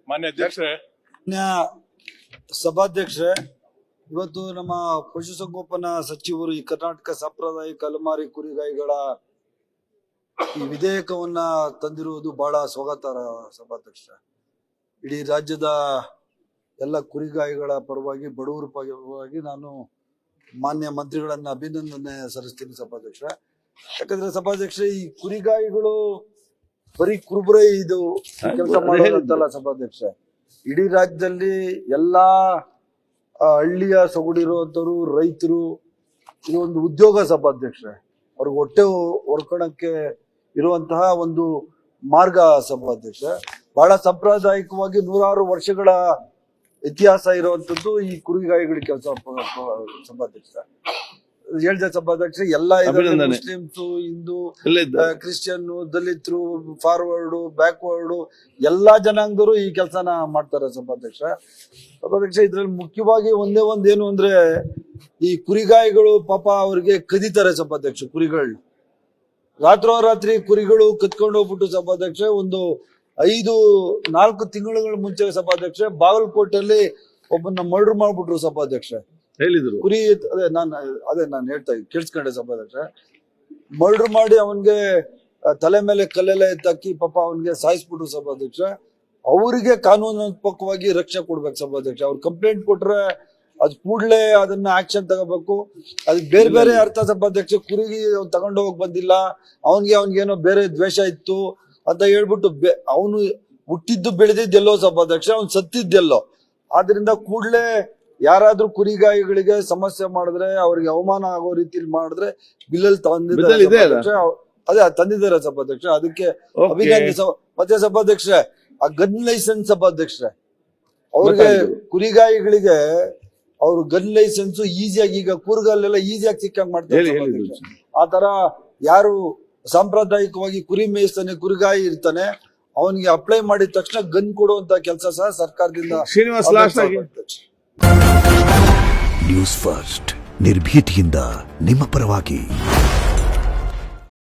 ಮಾನ್ಯ ಅಧ್ಯಕ್ಷರೇ, ಸಭಾಧ್ಯಕ್ಷರೇ, ಇವತ್ತು ನಮ್ಮ ಪಶುಸಂಗೋಪನಾ ಸಚಿವರು ಈ ಕರ್ನಾಟಕ ಸಾಂಪ್ರದಾಯಿಕ ಅಲೆಮಾರಿ ಕುರಿಗಾಯಿಗಳ ಈ ವಿಧೇಯಕವನ್ನ ತಂದಿರುವುದು ಬಹಳ ಸ್ವಾಗತಾರ್ಹ. ಸಭಾಧ್ಯಕ್ಷರೇ, ಇಡೀ ರಾಜ್ಯದ ಎಲ್ಲ ಕುರಿಗಾಯಿಗಳ ಪರವಾಗಿ, ಬಡವರ ಪರವಾಗಿ ನಾನು ಮಾನ್ಯ ಮಂತ್ರಿಗಳನ್ನ ಅಭಿನಂದನೆ ಸಲ್ಲಿಸ್ತೀನಿ ಸಭಾಧ್ಯಕ್ಷರೇ. ಯಾಕಂದ್ರೆ ಸಭಾಧ್ಯಕ್ಷರೇ, ಈ ಕುರಿಗಾಯಿಗಳು ಬರೀ ಕುರುಬರೇ ಇದು ಕೆಲಸ ಮಾಡೋದಂತಲ್ಲ ಸಭಾಧ್ಯಕ್ಷರೇ. ಇಡೀ ರಾಜ್ಯದಲ್ಲಿ ಎಲ್ಲಾ ಹಳ್ಳಿಯ ಸೊಗಡಿರುವಂತವ್ರು ರೈತರು, ಇದು ಒಂದು ಉದ್ಯೋಗ ಸಭಾಧ್ಯಕ್ಷರೇ. ಅವ್ರಿಗೆ ಹೊಟ್ಟೆ ಹೊರ್ಕೊಳಕ್ಕೆ ಇರುವಂತಹ ಒಂದು ಮಾರ್ಗ ಸಭಾಧ್ಯಕ್ಷರೇ. ಬಹಳ ಸಾಂಪ್ರದಾಯಿಕವಾಗಿ 100 ವರ್ಷಗಳ ಇತಿಹಾಸ ಇರುವಂತದ್ದು ಈ ಕುರಿಗಾಯಿಗಳ ಕೆಲಸ ಸಭಾಧ್ಯಕ್ಷರೇ. ಹೇಳಿದ ಸಭಾಧ್ಯಕ್ಷ, ಎಲ್ಲ ಮುಸ್ಲಿಮ್ಸು, ಹಿಂದೂ, ಕ್ರಿಶ್ಚಿಯನ್, ದಲಿತರು, ಫಾರ್ವರ್ಡ್, ಬ್ಯಾಕ್ವರ್ಡ್ ಎಲ್ಲಾ ಜನಾಂಗದವರು ಈ ಕೆಲಸನ ಮಾಡ್ತಾರೆ ಸಭಾಧ್ಯಕ್ಷ. ಇದ್ರಲ್ಲಿ ಮುಖ್ಯವಾಗಿ ಒಂದೇನು ಅಂದ್ರೆ, ಈ ಕುರಿಗಾಯಿಗಳು ಪಾಪ ಅವ್ರಿಗೆ ಕದೀತಾರೆ ಸಭಾಧ್ಯಕ್ಷ. ಕುರಿಗಳು ರಾತ್ರೋರಾತ್ರಿ ಕುರಿಗಳು ಕತ್ಕೊಂಡು ಹೋಗ್ಬಿಟ್ಟು ಸಭಾಧ್ಯಕ್ಷ, ಒಂದು 4 ತಿಂಗಳ ಮುಂಚೆ ಸಭಾಧ್ಯಕ್ಷ ಬಾಗಲಕೋಟೆಯಲ್ಲಿ ಒಬ್ಬನ ಮರ್ಡರ್ ಮಾಡ್ಬಿಟ್ರು ಸಭಾಧ್ಯಕ್ಷ. ಹೇಳಿದ್ರು ಕುರಿ ನಾನು ಹೇಳ್ತಾ ಕೇಳಿಸ್ಕೊಂಡೆ ಸಭಾಧ್ಯಕ್ಷ. ಮರ್ಡರ್ ಮಾಡಿ ಅವನ್ಗೆ ತಲೆ ಮೇಲೆ ಕಲ್ಲೆಲ್ಲ ಎತ್ತಾಕಿ ಪಾಪ ಅವನ್ಗೆ ಸಾಯಿಸ್ಬಿಟ್ರು ಸಭಾಧ್ಯಕ್ಷ. ಅವರಿಗೆ ಕಾನೂನಾತ್ಮಕವಾಗಿ ರಕ್ಷಣೆ ಕೊಡ್ಬೇಕು ಸಭಾಧ್ಯಕ್ಷ. ಅವ್ರು ಕಂಪ್ಲೇಂಟ್ ಕೊಟ್ರೆ ಅದ್ ಕೂಡ್ಲೆ ಅದನ್ನ ಆಕ್ಷನ್ ತಗೋಬೇಕು. ಅದಕ್ಕೆ ಬೇರೆ ಬೇರೆ ಅರ್ಥ ಸಭಾಧ್ಯಕ್ಷ. ಕುರಿಗೆ ತಗೊಂಡು ಹೋಗ್ ಬಂದಿಲ್ಲ, ಅವನ್ಗೇನೋ ಬೇರೆ ದ್ವೇಷ ಇತ್ತು ಅಂತ ಹೇಳ್ಬಿಟ್ಟು ಅವನು ಹುಟ್ಟಿದ್ದು ಬೆಳೆದಿದ್ದೆಲ್ಲೋ ಸಭಾಧ್ಯಕ್ಷ, ಅವ್ನು ಸತ್ತಿದ್ದೆಲ್ಲೋ. ಆದ್ರಿಂದ ಕೂಡ್ಲೆ ಯಾರಾದ್ರೂ ಕುರಿಗಾಯಿಗಳಿಗೆ ಸಮಸ್ಯೆ ಮಾಡಿದ್ರೆ, ಅವ್ರಿಗೆ ಅವಮಾನ ಆಗೋ ರೀತಿಲಿ ಮಾಡಿದ್ರೆ ಬಿಲ್ಲಲ್ಲಿ ತಂದಿದ್ದಾರೆ ಸಭಾಧ್ಯಕ್ಷ. ಅದಕ್ಕೆ ಅಭಿನಂದನೆ. ಮತ್ತೆ ಸಭಾಧ್ಯಕ್ಷ, ಆ ಗನ್ ಲೈಸೆನ್ಸ್ ಸಭಾಧ್ಯಕ್ಷ, ಅವ್ರಿಗೆ ಕುರಿಗಾಯಿಗಳಿಗೆ ಅವ್ರ ಗನ್ ಲೈಸೆನ್ಸ್ ಈಸಿಯಾಗಿ, ಈಗ ಕೂರ್ಗಲ್ಲೆಲ್ಲ ಈಸಿಯಾಗಿ ಸಿಕ್ಕಂಗ್ ಮಾಡ್ತಾರೆ. ಆ ತರ ಯಾರು ಸಾಂಪ್ರದಾಯಿಕವಾಗಿ ಕುರಿ ಮೇಯಿಸ್ತಾನೆ, ಕುರಿಗಾಯಿ ಇರ್ತಾನೆ, ಅವನಿಗೆ ಅಪ್ಲೈ ಮಾಡಿದ ತಕ್ಷಣ ಗನ್ ಕೊಡುವಂತ ಕೆಲಸ ಸಹ ಸರ್ಕಾರದಿಂದ. ನ್ಯೂಸ್ ಫಸ್ಟ್, ನಿರ್ಭೀತಿಯಿಂದ ನಿಮ್ಮ ಪರವಾಗಿ.